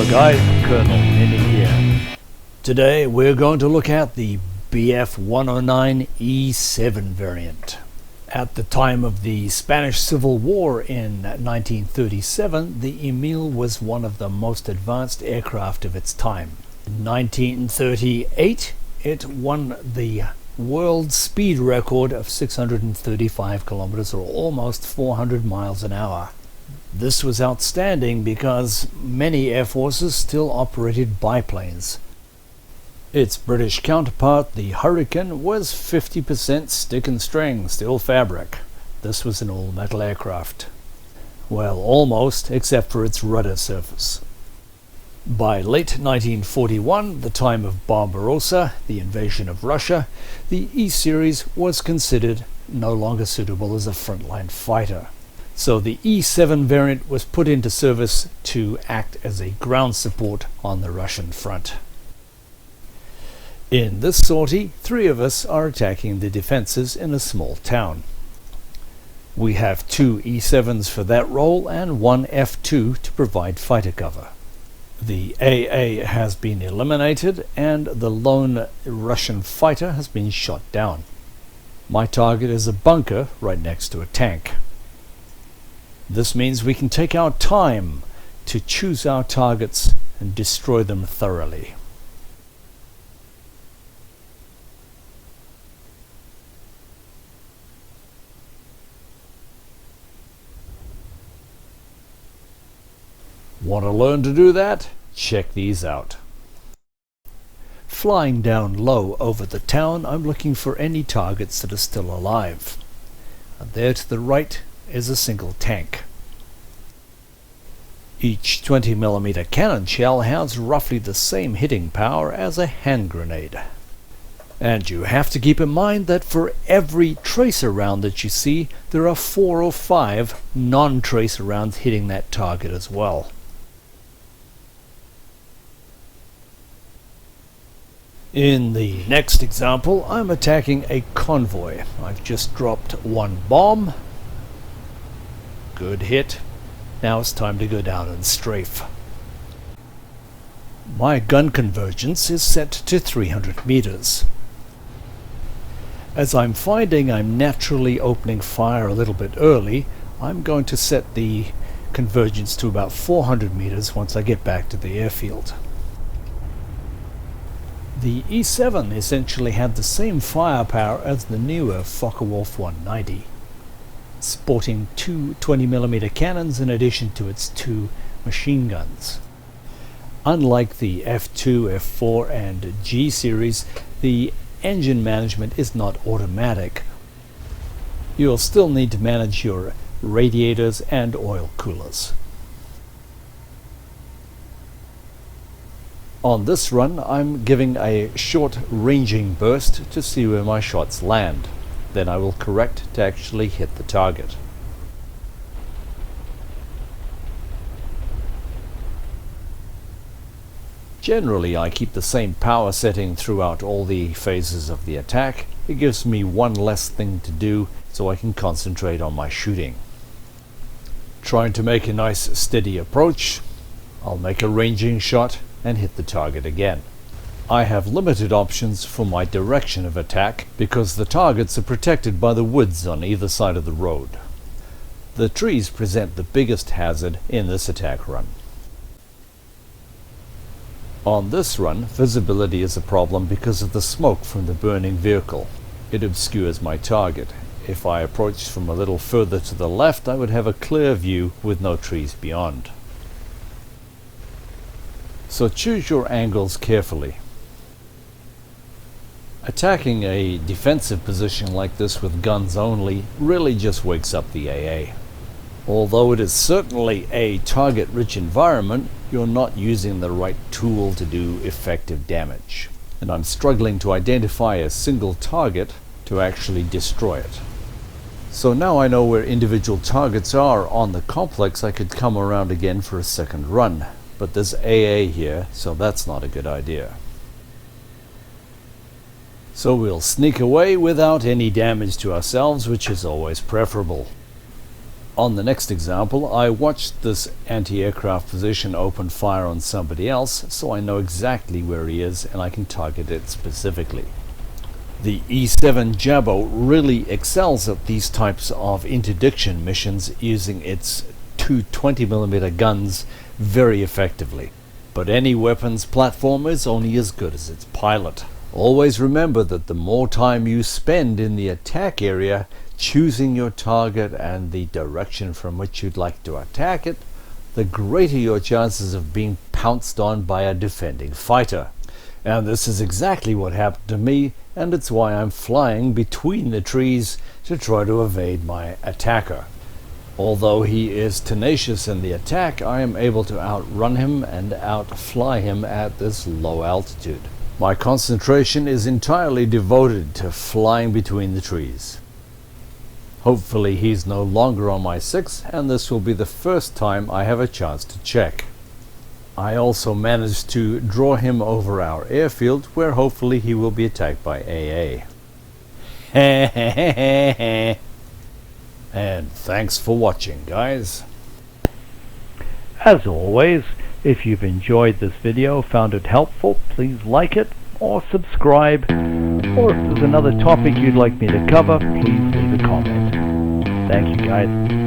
Hello guys, Colninny here. Today we're going to look at the BF-109-E7 variant. At the time of the Spanish Civil War in 1937, the Emil was one of the most advanced aircraft of its time. In 1938, it won the world speed record of 635 kilometers, or almost 400 miles an hour. This was outstanding because many air forces still operated biplanes. Its British counterpart, the Hurricane, was 50% stick and string, steel fabric. This was an all-metal aircraft. Well, almost, except for its rudder surface. By late 1941, the time of Barbarossa, the invasion of Russia, the E-series was considered no longer suitable as a frontline fighter. So the E7 variant was put into service to act as a ground support on the Russian front. In this sortie, 3 of us are attacking the defenses in a small town. We have 2 E7s for that role and 1 F2 to provide fighter cover. The AA has been eliminated and the lone Russian fighter has been shot down. My target is a bunker right next to a tank. This means we can take our time to choose our targets and destroy them thoroughly. Want to learn to do that? Check these out. Flying down low over the town, I'm looking for any targets that are still alive. And there to the right is a single tank. Each 20mm cannon shell has roughly the same hitting power as a hand grenade. And you have to keep in mind that for every tracer round that you see, there are 4 or 5 non-tracer rounds hitting that target as well. In the next example, I'm attacking a convoy. I've just dropped 1 bomb. Good hit. Now it's time to go down and strafe. My gun convergence is set to 300 meters. As I'm finding I'm naturally opening fire a little bit early, I'm going to set the convergence to about 400 meters once I get back to the airfield. The E7 essentially had the same firepower as the newer Focke-Wulf 190. Sporting 2 20mm cannons in addition to its 2 machine guns. Unlike the F2, F4 and G series, the engine management is not automatic. You'll still need to manage your radiators and oil coolers. On this run, I'm giving a short ranging burst to see where my shots land. Then I will correct to actually hit the target. Generally, I keep the same power setting throughout all the phases of the attack. It gives me one less thing to do so I can concentrate on my shooting. Trying to make a nice steady approach, I'll make a ranging shot and hit the target again. I have limited options for my direction of attack because the targets are protected by the woods on either side of the road. The trees present the biggest hazard in this attack run. On this run, visibility is a problem because of the smoke from the burning vehicle. It obscures my target. If I approached from a little further to the left, I would have a clear view with no trees beyond. So choose your angles carefully. Attacking a defensive position like this with guns only really just wakes up the AA. Although it is certainly a target-rich environment, you're not using the right tool to do effective damage. And I'm struggling to identify a single target to actually destroy it. So now I know where individual targets are on the complex, I could come around again for a second run. But there's AA here, so that's not a good idea. So we'll sneak away without any damage to ourselves, which is always preferable. On the next example, I watched this anti-aircraft physician open fire on somebody else, so I know exactly where he is and I can target it specifically. The E7 Jabo really excels at these types of interdiction missions, using its two 20mm guns very effectively. But any weapons platform is only as good as its pilot. Always remember that the more time you spend in the attack area choosing your target and the direction from which you'd like to attack it, the greater your chances of being pounced on by a defending fighter. And this is exactly what happened to me, and it's why I'm flying between the trees to try to evade my attacker. Although he is tenacious in the attack, I am able to outrun him and outfly him at this low altitude. My concentration is entirely devoted to flying between the trees. Hopefully he's no longer on my 6, and this will be the first time I have a chance to check. I also managed to draw him over our airfield, where hopefully he will be attacked by AA. And thanks for watching, guys. As always, if you've enjoyed this video, found it helpful, please like it or subscribe. Or if there's another topic you'd like me to cover, please leave a comment. Thank you, guys.